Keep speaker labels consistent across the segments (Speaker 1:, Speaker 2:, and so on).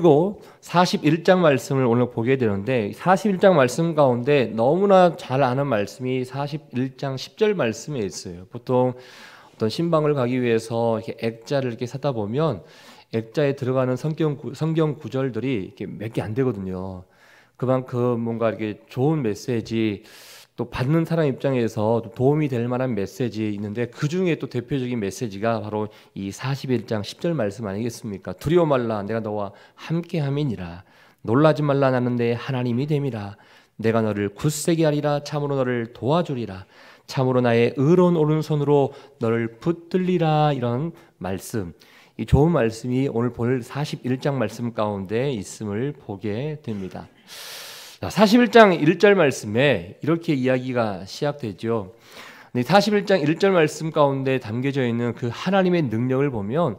Speaker 1: 그리고 41장 말씀을 오늘 보게 되는데 41장 말씀 가운데 너무나 잘 아는 말씀이 41장 10절 말씀에 있어요. 보통 어떤 신방을 가기 위해서 이렇게 액자를 이렇게 사다 보면 액자에 들어가는 성경 구절들이 이렇게 몇 개 안 되거든요. 그만큼 뭔가 이렇게 좋은 메시지, 또 받는 사람 입장에서 도움이 될 만한 메시지 있는데 그 중에 또 대표적인 메시지가 바로 이 41장 10절 말씀 아니겠습니까? 두려워 말라, 내가 너와 함께함이니라. 놀라지 말라, 나는 내 하나님이 됨이라. 내가 너를 굳세게 하리라. 참으로 너를 도와주리라. 참으로 나의 의로운 오른손으로 너를 붙들리라. 이런 말씀, 이 좋은 말씀이 오늘 볼 41장 말씀 가운데 있음을 보게 됩니다. 41장 1절 말씀에 이렇게 이야기가 시작되죠. 41장 1절 말씀 가운데 담겨져 있는 그 하나님의 능력을 보면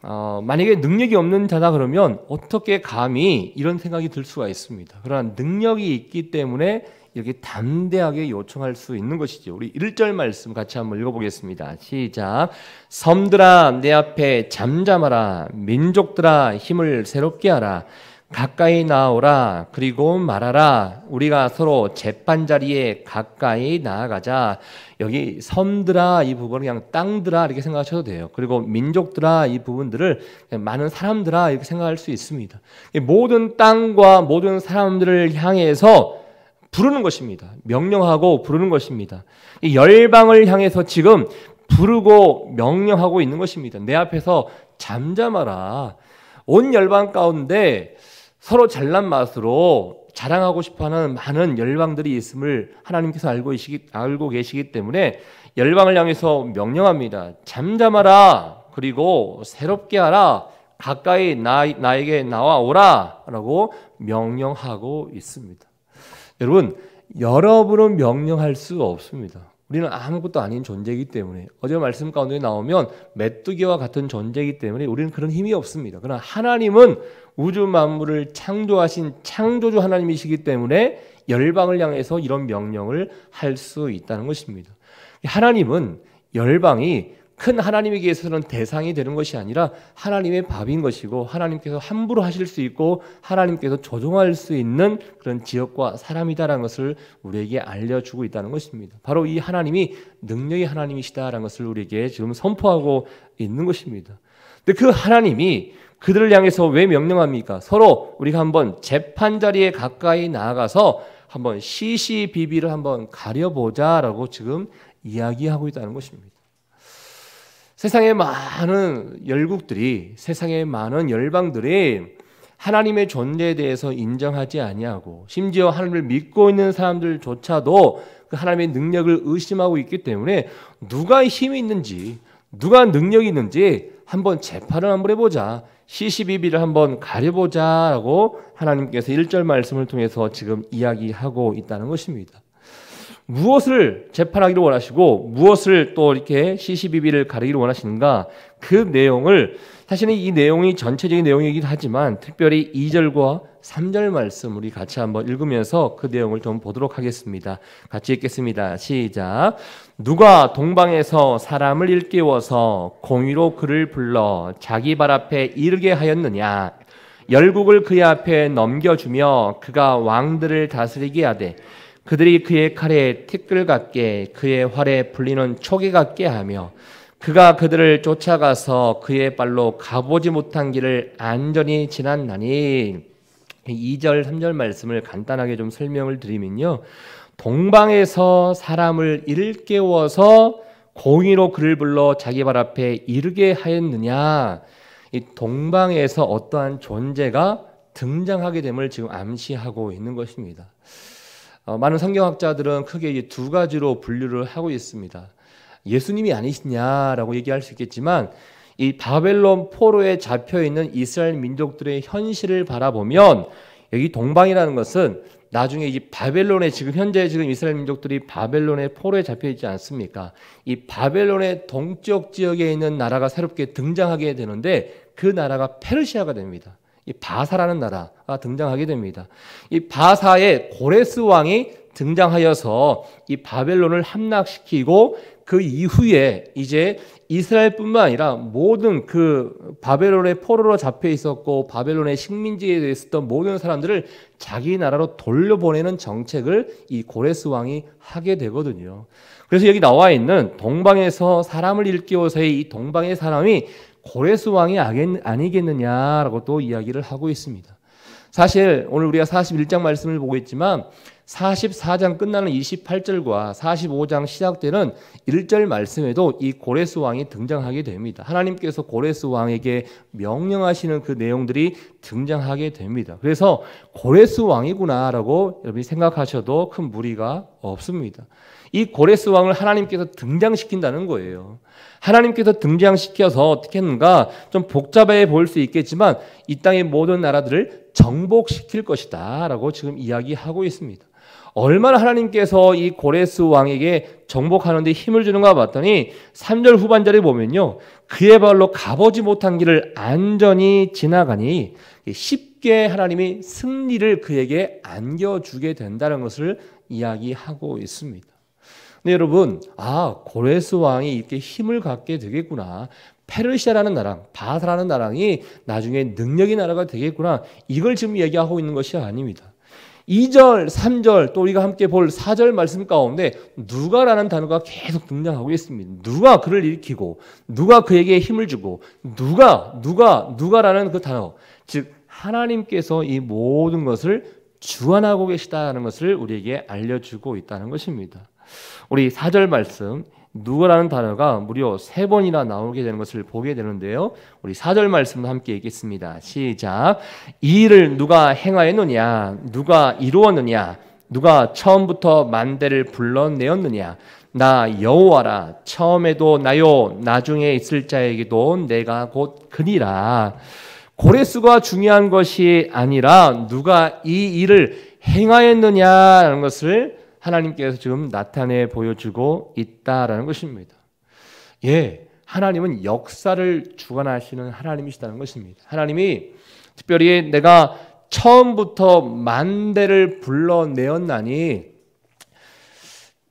Speaker 1: 만약에 능력이 없는 자다 그러면 어떻게 감히 이런 생각이 들 수가 있습니다. 그러나 능력이 있기 때문에 이렇게 담대하게 요청할 수 있는 것이죠. 우리 1절 말씀 같이 한번 읽어보겠습니다. 시작. 섬들아 내 앞에 잠잠하라. 민족들아 힘을 새롭게 하라. 가까이 나오라. 그리고 말하라. 우리가 서로 재판자리에 가까이 나아가자. 여기 섬들아 이 부분은 그냥 땅들아 이렇게 생각하셔도 돼요. 그리고 민족들아 이 부분들을 많은 사람들아 이렇게 생각할 수 있습니다. 모든 땅과 모든 사람들을 향해서 부르는 것입니다. 명령하고 부르는 것입니다. 이 열방을 향해서 지금 부르고 명령하고 있는 것입니다. 내 앞에서 잠잠하라. 온 열방 가운데 서로 잘난 맛으로 자랑하고 싶어하는 많은 열방들이 있음을 하나님께서 알고 계시기 때문에 열방을 향해서 명령합니다. 잠잠하라. 그리고 새롭게 하라. 가까이 나에게 나와오라. 라고 명령하고 있습니다. 여러분은 명령할 수 없습니다. 우리는 아무것도 아닌 존재이기 때문에, 어제 말씀 가운데 나오면 메뚜기와 같은 존재이기 때문에 우리는 그런 힘이 없습니다. 그러나 하나님은 우주 만물을 창조하신 창조주 하나님이시기 때문에 열방을 향해서 이런 명령을 할 수 있다는 것입니다. 하나님은 열방이 큰 하나님에게서는 대상이 되는 것이 아니라 하나님의 밥인 것이고, 하나님께서 함부로 하실 수 있고 하나님께서 조종할 수 있는 그런 지역과 사람이다라는 것을 우리에게 알려주고 있다는 것입니다. 바로 이 하나님이 능력의 하나님이시다라는 것을 우리에게 지금 선포하고 있는 것입니다. 근데 그 하나님이 그들을 향해서 왜 명령합니까? 서로 우리가 한번 재판자리에 가까이 나아가서 한번 시시비비를 한번 가려보자라고 지금 이야기하고 있다는 것입니다. 세상의 많은 열국들이, 세상의 많은 열방들이 하나님의 존재에 대해서 인정하지 아니하고, 심지어 하나님을 믿고 있는 사람들조차도 그 하나님의 능력을 의심하고 있기 때문에 누가 힘이 있는지, 누가 능력이 있는지 한번 재판을 한번 해보자, 시시비비를 한번 가려보자라고 하나님께서 1절 말씀을 통해서 지금 이야기하고 있다는 것입니다. 무엇을 재판하기를 원하시고 무엇을 또 이렇게 시시비비를 가리기를 원하시는가? 그 내용을, 사실은 이 내용이 전체적인 내용이긴 하지만 특별히 2절과 3절 말씀 우리 같이 한번 읽으면서 그 내용을 좀 보도록 하겠습니다. 같이 읽겠습니다. 시작. 누가 동방에서 사람을 일깨워서 공의로 그를 불러 자기 발 앞에 이르게 하였느냐? 열국을 그의 앞에 넘겨주며 그가 왕들을 다스리게 하되 그들이 그의 칼에 티끌 같게 그의 활에 불리는 초계 같게 하며 그가 그들을 쫓아가서 그의 발로 가보지 못한 길을 안전히 지났나니. 2절 3절 말씀을 간단하게 좀 설명을 드리면요, 동방에서 사람을 일깨워서 공의로 그를 불러 자기 발 앞에 이르게 하였느냐. 이 동방에서 어떠한 존재가 등장하게 됨을 지금 암시하고 있는 것입니다. 많은 성경학자들은 크게 두 가지로 분류를 하고 있습니다. 예수님이 아니시냐라고 얘기할 수 있겠지만, 이 바벨론 포로에 잡혀있는 이스라엘 민족들의 현실을 바라보면 여기 동방이라는 것은 나중에 이 바벨론에 현재 이스라엘 민족들이 바벨론의 포로에 잡혀있지 않습니까? 이 바벨론의 동쪽 지역에 있는 나라가 새롭게 등장하게 되는데 그 나라가 페르시아가 됩니다. 이 바사라는 나라가 등장하게 됩니다. 이 바사의 고레스 왕이 등장하여서 이 바벨론을 함락시키고 그 이후에 이제 이스라엘뿐만 아니라 모든 그 바벨론의 포로로 잡혀 있었고 바벨론의 식민지에 있었던 모든 사람들을 자기 나라로 돌려보내는 정책을 이 고레스 왕이 하게 되거든요. 그래서 여기 나와 있는 동방에서 사람을 일깨워서의 이 동방의 사람이 고레스 왕이 아니겠느냐라고 또 이야기를 하고 있습니다. 사실 오늘 우리가 41장 말씀을 보고 있지만 44장 끝나는 28절과 45장 시작되는 1절 말씀에도 이 고레스 왕이 등장하게 됩니다. 하나님께서 고레스 왕에게 명령하시는 그 내용들이 등장하게 됩니다. 그래서 고레스 왕이구나라고 여러분이 생각하셔도 큰 무리가 없습니다. 이 고레스 왕을 하나님께서 등장시킨다는 거예요. 하나님께서 등장시켜서 어떻게 했는가 좀 복잡해 보일 수 있겠지만 이 땅의 모든 나라들을 정복시킬 것이다 라고 지금 이야기하고 있습니다. 얼마나 하나님께서 이 고레스 왕에게 정복하는 데 힘을 주는가 봤더니 3절 후반절에 보면요, 그의 발로 가보지 못한 길을 안전히 지나가니 쉽게 하나님이 승리를 그에게 안겨주게 된다는 것을 이야기하고 있습니다. 근데 여러분, 고레스 왕이 이렇게 힘을 갖게 되겠구나, 페르시아라는 나라, 바사라는 나라이 나중에 능력의 나라가 되겠구나, 이걸 지금 얘기하고 있는 것이 아닙니다. 2절, 3절 또 우리가 함께 볼 4절 말씀 가운데 누가라는 단어가 계속 등장하고 있습니다. 누가 그를 일으키고 누가 그에게 힘을 주고 누가라는 그 단어, 즉 하나님께서 이 모든 것을 주관하고 계시다는 것을 우리에게 알려주고 있다는 것입니다. 우리 4절 말씀 누가라는 단어가 무려 3번이나 나오게 되는 것을 보게 되는데요. 우리 4절 말씀도 함께 읽겠습니다. 시작. 이 일을 누가 행하였느냐? 누가 이루었느냐? 누가 처음부터 만대를 불러내었느냐? 나 여호와라. 처음에도 나요, 나중에 있을 자에게도 내가 곧 그니라. 고레스가 중요한 것이 아니라 누가 이 일을 행하였느냐라는 것을 하나님께서 지금 나타내 보여주고 있다라는 것입니다. 하나님은 역사를 주관하시는 하나님이시다는 것입니다. 하나님이 특별히 내가 처음부터 만대를 불러내었나니,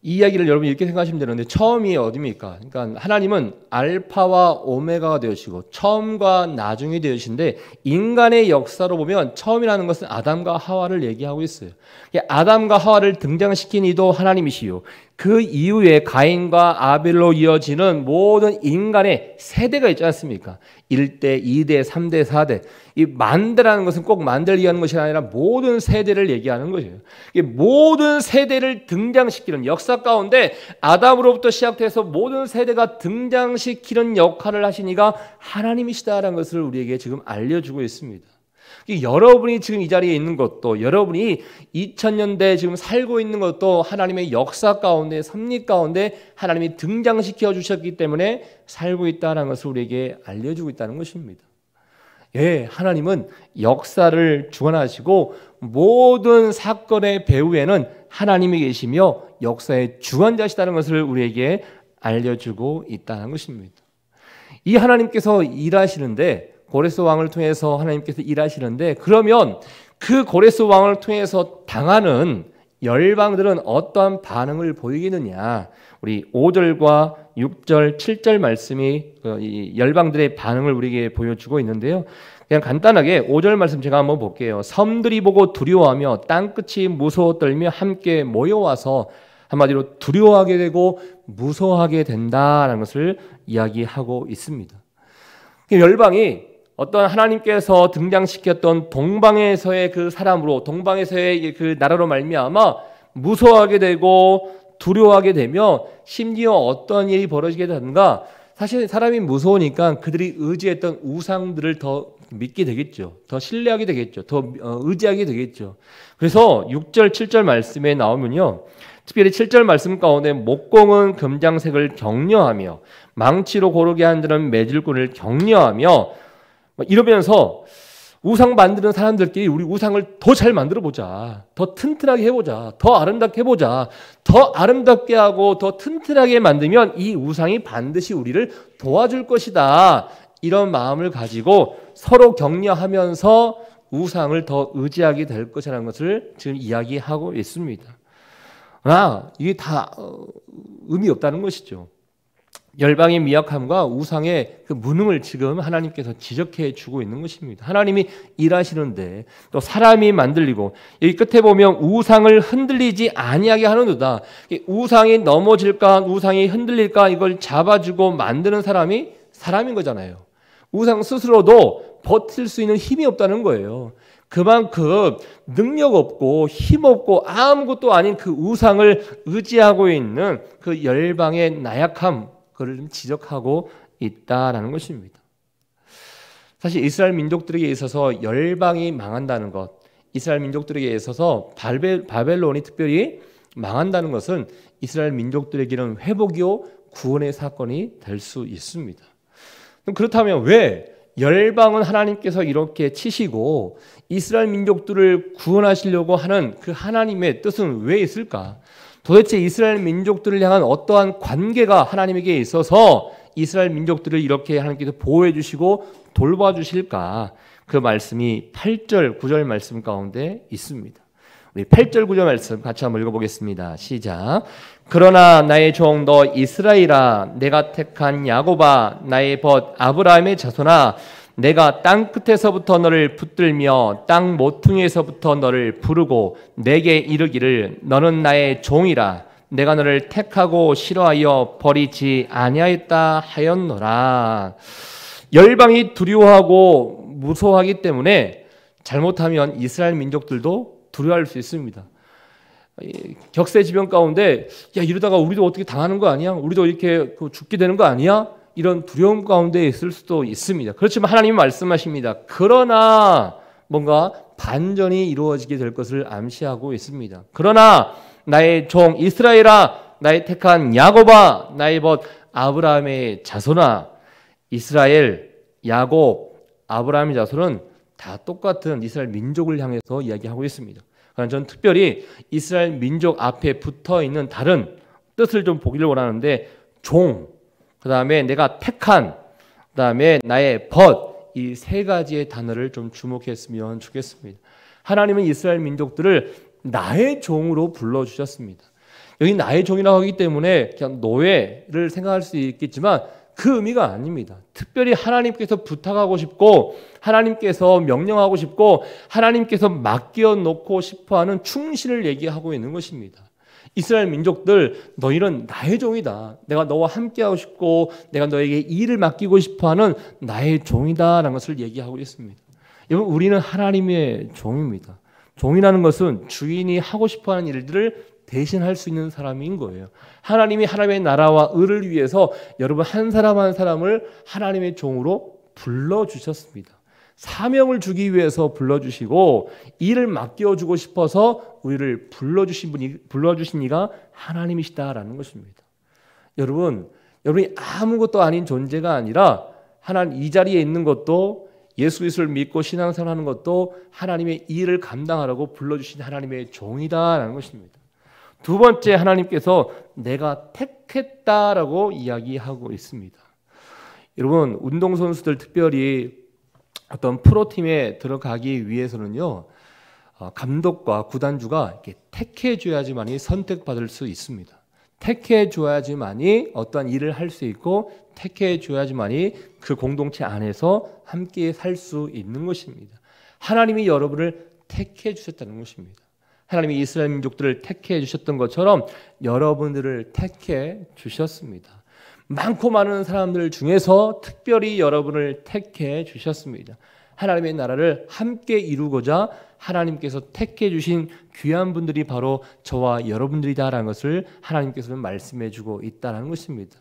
Speaker 1: 이 이야기를 여러분 이렇게 생각하시면 되는데, 처음이 어디입니까? 그러니까 하나님은 알파와 오메가가 되시고 처음과 나중이 되신데, 인간의 역사로 보면 처음이라는 것은 아담과 하와를 얘기하고 있어요. 아담과 하와를 등장시킨 이도 하나님이시요, 그 이후에 가인과 아벨로 이어지는 모든 인간의 세대가 있지 않습니까? 1대, 2대, 3대, 4대. 이 만대라는 것은 꼭 만대를 얘기하는 것이 아니라 모든 세대를 얘기하는 것이에요. 모든 세대를 등장시키는 역사 가운데 아담으로부터 시작해서 모든 세대가 등장시키는 역할을 하신 이가 하나님이시다라는 것을 우리에게 지금 알려주고 있습니다. 여러분이 지금 이 자리에 있는 것도, 여러분이 2000년대에 지금 살고 있는 것도 하나님의 역사 가운데, 섭리 가운데 하나님이 등장시켜 주셨기 때문에 살고 있다는 것을 우리에게 알려주고 있다는 것입니다. 하나님은 역사를 주관하시고 모든 사건의 배후에는 하나님이 계시며 역사의 주관자시다는 것을 우리에게 알려주고 있다는 것입니다. 이 하나님께서 일하시는데, 고레스 왕을 통해서 하나님께서 일하시는데, 그러면 그 고레스 왕을 통해서 당하는 열방들은 어떠한 반응을 보이겠느냐? 우리 5절과 6절, 7절 말씀이 이 열방들의 반응을 우리에게 보여주고 있는데요. 그냥 간단하게 5절 말씀 제가 한번 볼게요. 섬들이 보고 두려워하며 땅끝이 무서워 떨며 함께 모여와서, 한마디로 두려워하게 되고 무서워하게 된다는 것을 이야기하고 있습니다. 열방이 어떤 하나님께서 등장시켰던 동방에서의 그 사람으로, 동방에서의 그 나라로 말미암아 무서워하게 되고 두려워하게 되며, 심지어 어떤 일이 벌어지게 되는가, 사실 사람이 무서우니까 그들이 의지했던 우상들을 더 믿게 되겠죠. 더 신뢰하게 되겠죠. 더 의지하게 되겠죠. 그래서 6절, 7절 말씀에 나오면요, 특별히 7절 말씀 가운데 목공은 금장색을 격려하며 망치로 고르게 한 자는 매질꾼을 격려하며, 이러면서 우상 만드는 사람들끼리 우리 우상을 더 잘 만들어 보자, 더 튼튼하게 해보자, 더 아름답게 해보자, 더 아름답게 하고 더 튼튼하게 만들면 이 우상이 반드시 우리를 도와줄 것이다, 이런 마음을 가지고 서로 격려하면서 우상을 더 의지하게 될 것이라는 것을 지금 이야기하고 있습니다. 이게 다 의미 없다는 것이죠. 열방의 미약함과 우상의 그 무능을 지금 하나님께서 지적해 주고 있는 것입니다. 하나님이 일하시는데 또 사람이 만들리고, 여기 끝에 보면 우상을 흔들리지 아니하게 하는도다. 우상이 넘어질까 우상이 흔들릴까 이걸 잡아주고 만드는 사람이 사람인 거잖아요. 우상 스스로도 버틸 수 있는 힘이 없다는 거예요. 그만큼 능력 없고 힘 없고 아무것도 아닌 그 우상을 의지하고 있는 그 열방의 나약함, 그를 좀 지적하고 있다라는 것입니다. 사실 이스라엘 민족들에게 있어서 열방이 망한다는 것, 이스라엘 민족들에게 있어서 바벨론이 특별히 망한다는 것은 이스라엘 민족들에게는 회복이요 구원의 사건이 될 수 있습니다. 그렇다면 왜 열방은 하나님께서 이렇게 치시고 이스라엘 민족들을 구원하시려고 하는 그 하나님의 뜻은 왜 있을까? 도대체 이스라엘 민족들을 향한 어떠한 관계가 하나님에게 있어서 이스라엘 민족들을 이렇게 하나님께서 보호해 주시고 돌봐 주실까? 그 말씀이 8절 9절 말씀 가운데 있습니다. 우리 8절 9절 말씀 같이 한번 읽어보겠습니다. 시작. 그러나 나의 종 너 이스라엘아, 내가 택한 야곱아, 나의 벗 아브라함의 자손아, 내가 땅 끝에서부터 너를 붙들며 땅 모퉁이에서부터 너를 부르고 내게 이르기를 너는 나의 종이라, 내가 너를 택하고 싫어하여 버리지 아니하였다 하였노라. 열방이 두려워하고 무서워하기 때문에 잘못하면 이스라엘 민족들도 두려워할 수 있습니다. 격세지변 가운데 야 이러다가 우리도 어떻게 당하는 거 아니야? 우리도 이렇게 죽게 되는 거 아니야? 이런 두려움 가운데 있을 수도 있습니다. 그렇지만 하나님이 말씀하십니다. 그러나 뭔가 반전이 이루어지게 될 것을 암시하고 있습니다. 그러나 나의 종 이스라엘아, 나의 택한 야곱아, 나의 벗 아브라함의 자손아. 이스라엘, 야곱, 아브라함의 자손은 다 똑같은 이스라엘 민족을 향해서 이야기하고 있습니다. 그러나 저는 특별히 이스라엘 민족 앞에 붙어있는 다른 뜻을 좀 보기를 원하는데, 종, 그 다음에 내가 택한, 그 다음에 나의 벗, 이 세 가지의 단어를 좀 주목했으면 좋겠습니다. 하나님은 이스라엘 민족들을 나의 종으로 불러주셨습니다. 여기 나의 종이라고 하기 때문에 그냥 노예를 생각할 수 있겠지만 그 의미가 아닙니다. 특별히 하나님께서 부탁하고 싶고 하나님께서 명령하고 싶고 하나님께서 맡겨놓고 싶어하는 충신을 얘기하고 있는 것입니다. 이스라엘 민족들, 너희는 나의 종이다. 내가 너와 함께하고 싶고 내가 너에게 일을 맡기고 싶어하는 나의 종이다라는 것을 얘기하고 있습니다. 여러분, 우리는 하나님의 종입니다. 종이라는 것은 주인이 하고 싶어하는 일들을 대신할 수 있는 사람인 거예요. 하나님이 하나님의 나라와 의를 위해서 여러분 한 사람 한 사람을 하나님의 종으로 불러주셨습니다. 사명을 주기 위해서 불러주시고 일을 맡겨주고 싶어서 우리를 불러주신 이가 하나님이시다라는 것입니다. 여러분이 아무것도 아닌 존재가 아니라 하나님 이 자리에 있는 것도 예수 그리스도를 믿고 신앙생활하는 것도 하나님의 일을 감당하라고 불러주신 하나님의 종이다라는 것입니다. 두 번째, 하나님께서 내가 택했다라고 이야기하고 있습니다. 여러분, 운동선수들 특별히 어떤 프로팀에 들어가기 위해서는요, 감독과 구단주가 이렇게 택해줘야지만이 선택받을 수 있습니다. 택해줘야지만이 어떠한 일을 할 수 있고 택해줘야지만이 그 공동체 안에서 함께 살 수 있는 것입니다. 하나님이 여러분을 택해 주셨다는 것입니다. 하나님이 이스라엘 민족들을 택해 주셨던 것처럼 여러분들을 택해 주셨습니다. 많고 많은 사람들 중에서 특별히 여러분을 택해 주셨습니다. 하나님의 나라를 함께 이루고자 하나님께서 택해 주신 귀한 분들이 바로 저와 여러분들이다라는 것을 하나님께서는 말씀해 주고 있다는 것입니다.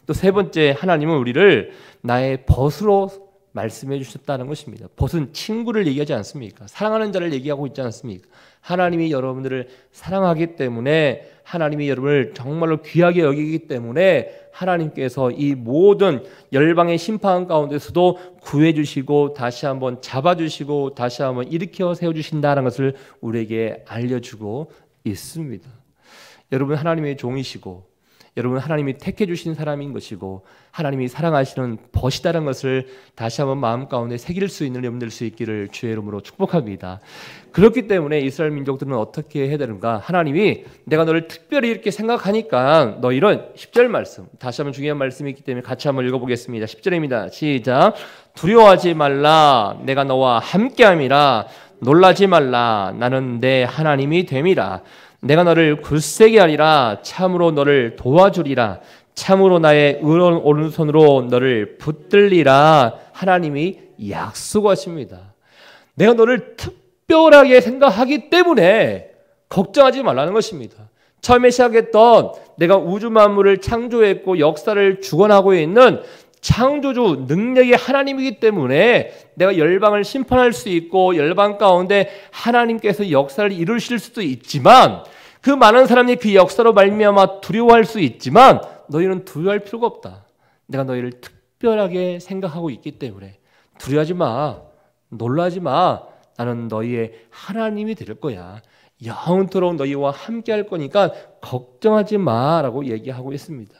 Speaker 1: 또 세 번째, 하나님은 우리를 나의 벗으로 말씀해 주셨다는 것입니다. 벗은 친구를 얘기하지 않습니까? 사랑하는 자를 얘기하고 있지 않습니까? 하나님이 여러분들을 사랑하기 때문에, 하나님이 여러분을 정말로 귀하게 여기기 때문에 하나님께서 이 모든 열방의 심판 가운데서도 구해주시고 다시 한번 잡아주시고 다시 한번 일으켜 세워주신다는 것을 우리에게 알려주고 있습니다. 여러분, 하나님의 종이시고 여러분, 하나님이 택해 주신 사람인 것이고 하나님이 사랑하시는 벗이다라는 것을 다시 한번 마음 가운데 새길 수 있는 여러분 될 수 있기를 주의 이름으로 축복합니다. 그렇기 때문에 이스라엘 민족들은 어떻게 해야 되는가? 하나님이 내가 너를 특별히 이렇게 생각하니까 너 이런 10절 말씀, 다시 한번 중요한 말씀이 있기 때문에 같이 한번 읽어보겠습니다. 10절입니다. 시작. 두려워하지 말라. 내가 너와 함께함이라. 놀라지 말라. 나는 내 하나님이 됨이라. 내가 너를 굳세게 하리라. 참으로 너를 도와주리라. 참으로 나의 의로운 오른손으로 너를 붙들리라. 하나님이 약속하십니다. 내가 너를 특별하게 생각하기 때문에 걱정하지 말라는 것입니다. 처음에 시작했던 내가 우주 만물을 창조했고 역사를 주관하고 있는 창조주 능력의 하나님이기 때문에 내가 열방을 심판할 수 있고 열방 가운데 하나님께서 역사를 이루실 수도 있지만 그 많은 사람이 그 역사로 말미암아 두려워할 수 있지만 너희는 두려워할 필요가 없다. 내가 너희를 특별하게 생각하고 있기 때문에 두려워하지 마. 놀라지 마. 나는 너희의 하나님이 될 거야. 영원토록 너희와 함께 할 거니까 걱정하지 마라고 얘기하고 있습니다.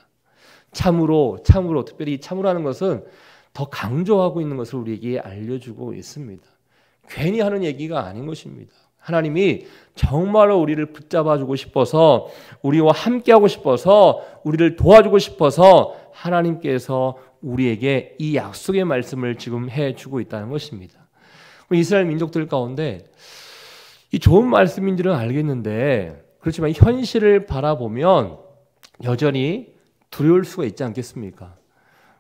Speaker 1: 참으로 특별히 참으로라는 것은 더 강조하고 있는 것을 우리에게 알려주고 있습니다. 괜히 하는 얘기가 아닌 것입니다. 하나님이 정말로 우리를 붙잡아주고 싶어서 우리와 함께하고 싶어서 우리를 도와주고 싶어서 하나님께서 우리에게 이 약속의 말씀을 지금 해주고 있다는 것입니다. 이스라엘 민족들 가운데 이 좋은 말씀인 줄은 알겠는데 그렇지만 현실을 바라보면 여전히 두려울 수가 있지 않겠습니까?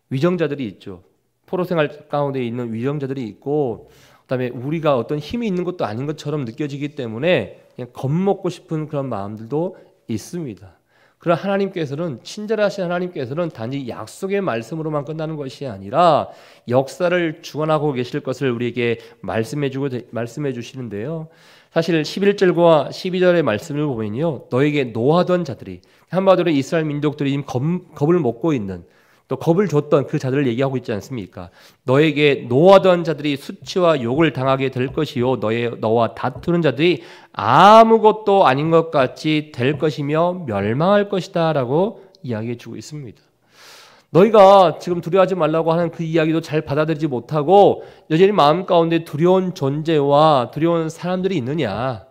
Speaker 1: 위정자들이 있죠. 포로 생활 가운데 있는 위정자들이 있고 그다음에 우리가 어떤 힘이 있는 것도 아닌 것처럼 느껴지기 때문에 그냥 겁먹고 싶은 그런 마음들도 있습니다. 그러나 하나님께서는 친절하신 하나님께서는 단지 약속의 말씀으로만 끝나는 것이 아니라 역사를 주관하고 계실 것을 우리에게 말씀해 주시는데요. 사실 11절과 12절의 말씀을 보면요. 너에게 노하던 자들이 한마디로 이스라엘 민족들이 겁을 먹고 있는 또 겁을 줬던 그 자들을 얘기하고 있지 않습니까? 너에게 노하던 자들이 수치와 욕을 당하게 될 것이요 너와 다투는 자들이 아무것도 아닌 것 같이 될 것이며 멸망할 것이다 라고 이야기해 주고 있습니다. 너희가 지금 두려워하지 말라고 하는 그 이야기도 잘 받아들이지 못하고 여전히 마음 가운데 두려운 존재와 두려운 사람들이 있느냐?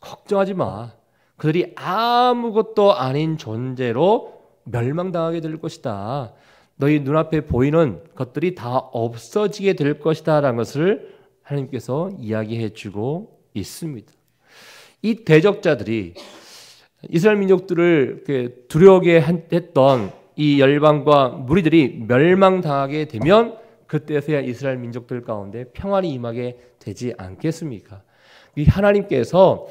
Speaker 1: 걱정하지 마. 그들이 아무것도 아닌 존재로 멸망당하게 될 것이다. 너희 눈앞에 보이는 것들이 다 없어지게 될 것이다 라는 것을 하나님께서 이야기해 주고 있습니다. 이 대적자들이 이스라엘 민족들을 두려워하게 했던 이 열방과 무리들이 멸망당하게 되면 그때서야 이스라엘 민족들 가운데 평안이 임하게 되지 않겠습니까? 이 하나님께서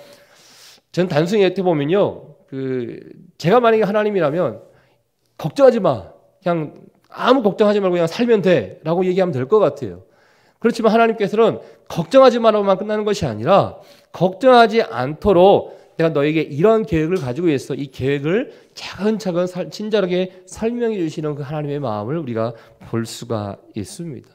Speaker 1: 전 단순히 이렇게 보면요, 제가 만약에 하나님이라면 걱정하지 마, 그냥 아무 걱정하지 말고 그냥 살면 돼라고 얘기하면 될 것 같아요. 그렇지만 하나님께서는 걱정하지 마라고만 끝나는 것이 아니라 걱정하지 않도록 내가 너에게 이런 계획을 가지고 있어. 이 계획을 차근차근 친절하게 설명해 주시는 그 하나님의 마음을 우리가 볼 수가 있습니다.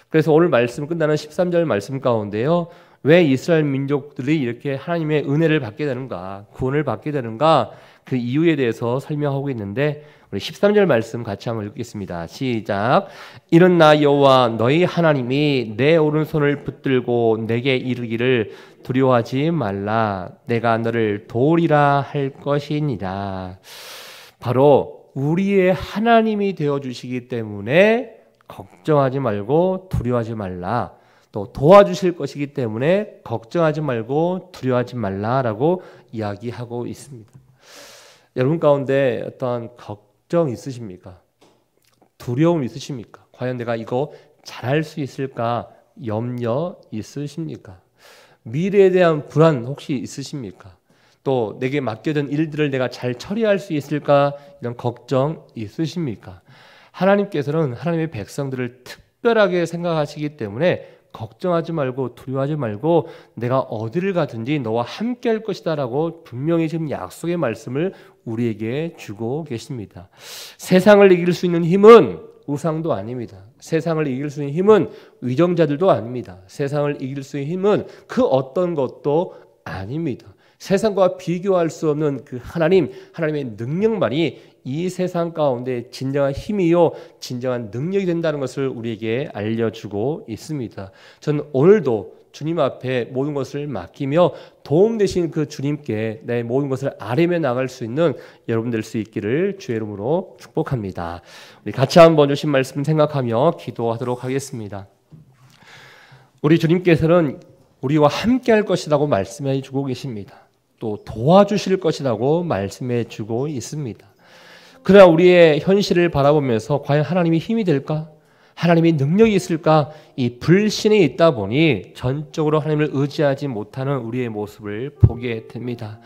Speaker 1: 그래서 오늘 말씀 끝나는 13절 말씀 가운데요. 왜 이스라엘 민족들이 이렇게 하나님의 은혜를 받게 되는가, 구원을 받게 되는가, 그 이유에 대해서 설명하고 있는데 우리 13절 말씀 같이 한번 읽겠습니다. 시작. 이는 나 여호와 너희 하나님이 내 오른손을 붙들고 내게 이르기를 두려워하지 말라. 내가 너를 도우리라 할 것이니라. 바로 우리의 하나님이 되어주시기 때문에 걱정하지 말고 두려워하지 말라. 또 도와주실 것이기 때문에 걱정하지 말고 두려워하지 말라라고 이야기하고 있습니다. 여러분 가운데 어떤 걱정 있으십니까? 두려움 있으십니까? 과연 내가 이거 잘할 수 있을까? 염려 있으십니까? 미래에 대한 불안 혹시 있으십니까? 또 내게 맡겨진 일들을 내가 잘 처리할 수 있을까? 이런 걱정 있으십니까? 하나님께서는 하나님의 백성들을 특별하게 생각하시기 때문에 걱정하지 말고 두려워하지 말고 내가 어디를 가든지 너와 함께 할 것이다 라고 분명히 지금 약속의 말씀을 우리에게 주고 계십니다. 세상을 이길 수 있는 힘은 우상도 아닙니다. 세상을 이길 수 있는 힘은 위정자들도 아닙니다. 세상을 이길 수 있는 힘은 그 어떤 것도 아닙니다. 세상과 비교할 수 없는 그 하나님의 능력만이 이 세상 가운데 진정한 힘이요, 진정한 능력이 된다는 것을 우리에게 알려주고 있습니다. 저는 오늘도 주님 앞에 모든 것을 맡기며 도움 되신 그 주님께 내 모든 것을 아뢰며 나갈 수 있는 여러분 될 수 있기를 주의 이름으로 축복합니다. 우리 같이 한번 주신 말씀 생각하며 기도하도록 하겠습니다. 우리 주님께서는 우리와 함께 할 것이라고 말씀해 주고 계십니다. 또 도와주실 것이라고 말씀해 주고 있습니다. 그러나 우리의 현실을 바라보면서 과연 하나님이 힘이 될까? 하나님이 능력이 있을까? 이 불신이 있다 보니 전적으로 하나님을 의지하지 못하는 우리의 모습을 보게 됩니다.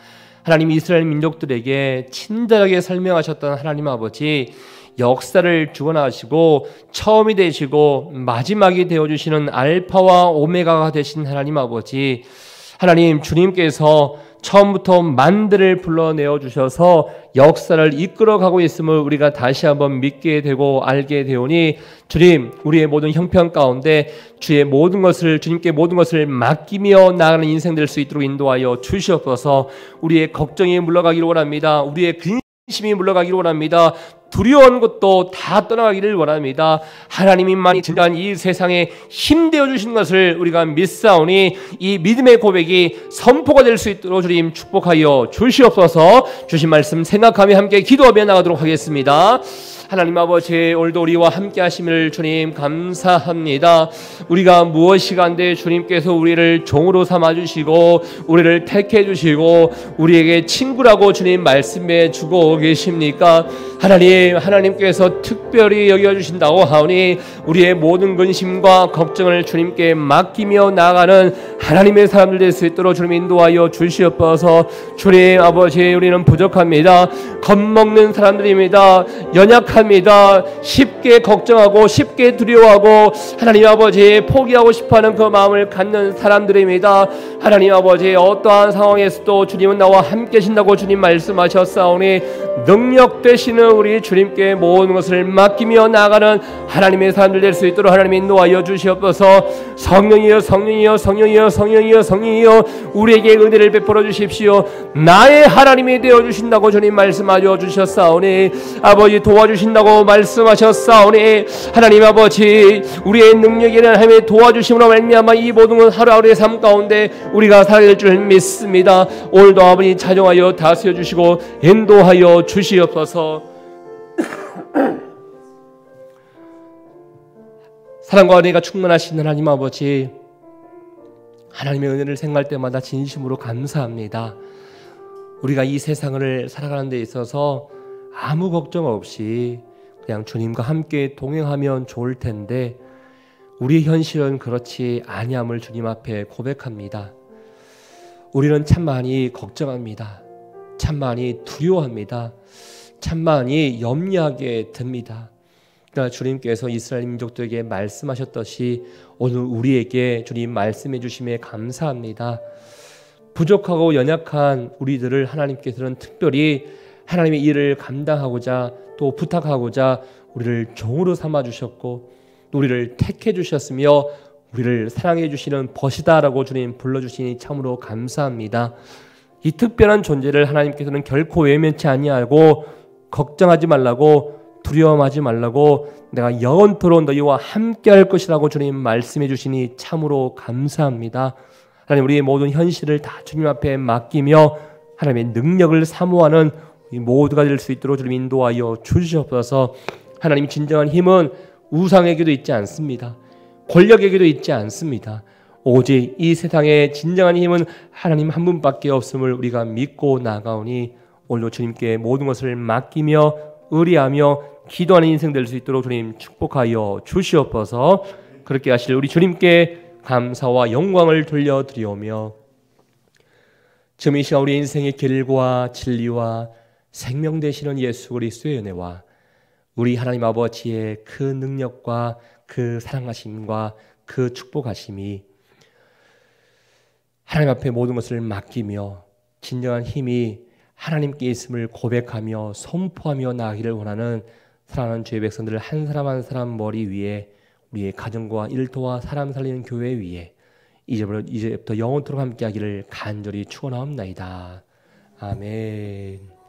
Speaker 1: 하나님이 이스라엘 민족들에게 친절하게 설명하셨던 하나님 아버지, 역사를 주관하시고 처음이 되시고 마지막이 되어주시는 알파와 오메가가 되신 하나님 아버지, 하나님 주님께서 처음부터 만들을 불러내어 주셔서 역사를 이끌어가고 있음을 우리가 다시 한번 믿게 되고 알게 되오니, 주님, 우리의 모든 형편 가운데 주의 모든 것을, 주님께 모든 것을 맡기며 나가는 인생 될 수 있도록 인도하여 주시옵소서. 우리의 걱정이 물러가기를 원합니다. 우리의 근심이 물러가기를 원합니다. 두려운 것도 다 떠나가기를 원합니다. 하나님만이 진정한 이 세상에 힘되어 주신 것을 우리가 믿사오니 이 믿음의 고백이 선포가 될 수 있도록 주님 축복하여 주시옵소서. 주신 말씀 생각하며 함께 기도하며 나가도록 하겠습니다. 하나님 아버지, 오늘도 우리와 함께 하심을 주님 감사합니다. 우리가 무엇이 간데 주님께서 우리를 종으로 삼아주시고 우리를 택해주시고 우리에게 친구라고 주님 말씀해 주고 계십니까? 하나님께서 특별히 여겨주신다고 하오니 우리의 모든 근심과 걱정을 주님께 맡기며 나아가는 하나님의 사람들 될 수 있도록 주님 인도하여 주시옵소서. 주님 아버지, 우리는 부족합니다. 겁먹는 사람들입니다. 연약합니다. 쉽게 걱정하고 쉽게 두려워하고 하나님 아버지 포기하고 싶어하는 그 마음을 갖는 사람들입니다. 하나님 아버지, 어떠한 상황에서도 주님은 나와 함께 계신다고 주님 말씀하셨사오니 능력 되시는 우리 주님께 모든 것을 맡기며 나아가는 하나님의 사람들 될 수 있도록 하나님 인도하여 주시옵소서. 성령이여 우리에게 은혜를 베풀어 주십시오. 나의 하나님이 되어 주신다고 주님 말씀하여 주셨사오니, 아버지 도와주신다고 말씀하셨사오니, 하나님 아버지, 우리의 능력이나 하나님의 도와주심으로 말미암아 이 모든 것 하루하루의 삶 가운데 우리가 살아야 될 줄 믿습니다. 오늘도 아버지 찬송하여 다스려 주시고 인도하여 주시옵소서. 사랑과 은혜가 충만하신 하나님 아버지, 하나님의 은혜를 생각할 때마다 진심으로 감사합니다. 우리가 이 세상을 살아가는 데 있어서 아무 걱정 없이 그냥 주님과 함께 동행하면 좋을 텐데 우리의 현실은 그렇지 아니함을 주님 앞에 고백합니다. 우리는 참 많이 걱정합니다. 참 많이 두려워합니다. 참 많이 염려하게 됩니다. 그러나 주님께서 이스라엘 민족들에게 말씀하셨듯이 오늘 우리에게 주님 말씀해 주심에 감사합니다. 부족하고 연약한 우리들을 하나님께서는 특별히 하나님의 일을 감당하고자 또 부탁하고자 우리를 종으로 삼아 주셨고 우리를 택해 주셨으며 우리를 사랑해 주시는 벗이다라고 주님 불러주시니 참으로 감사합니다. 이 특별한 존재를 하나님께서는 결코 외면치 아니하고 걱정하지 말라고, 두려워하지 말라고, 내가 영원토록 너희와 함께할 것이라고 주님 말씀해 주시니 참으로 감사합니다. 하나님, 우리의 모든 현실을 다 주님 앞에 맡기며 하나님의 능력을 사모하는 모두가 될 수 있도록 주님 인도하여 주시옵소서. 하나님, 진정한 힘은 우상에게도 있지 않습니다. 권력에게도 있지 않습니다. 오직 이 세상의 진정한 힘은 하나님 한 분밖에 없음을 우리가 믿고 나가오니 오늘도 주님께 모든 것을 맡기며 의리하며 기도하는 인생 될 수 있도록 주님 축복하여 주시옵소서. 그렇게 하실 우리 주님께 감사와 영광을 돌려드리오며 지금 이 시간 우리 인생의 길과 진리와 생명 되시는 예수 그리스도의 은혜와 우리 하나님 아버지의 그 능력과 그 사랑하심과 그 축복하심이 하나님 앞에 모든 것을 맡기며 진정한 힘이 하나님께 있음을 고백하며 선포하며 나아가기를 원하는 사랑하는 주의 백성들 한 사람 한 사람 머리 위에, 우리의 가정과 일터와 사람 살리는 교회 위에 이제부터 영원토록 함께하기를 간절히 축원하옵나이다. 아멘.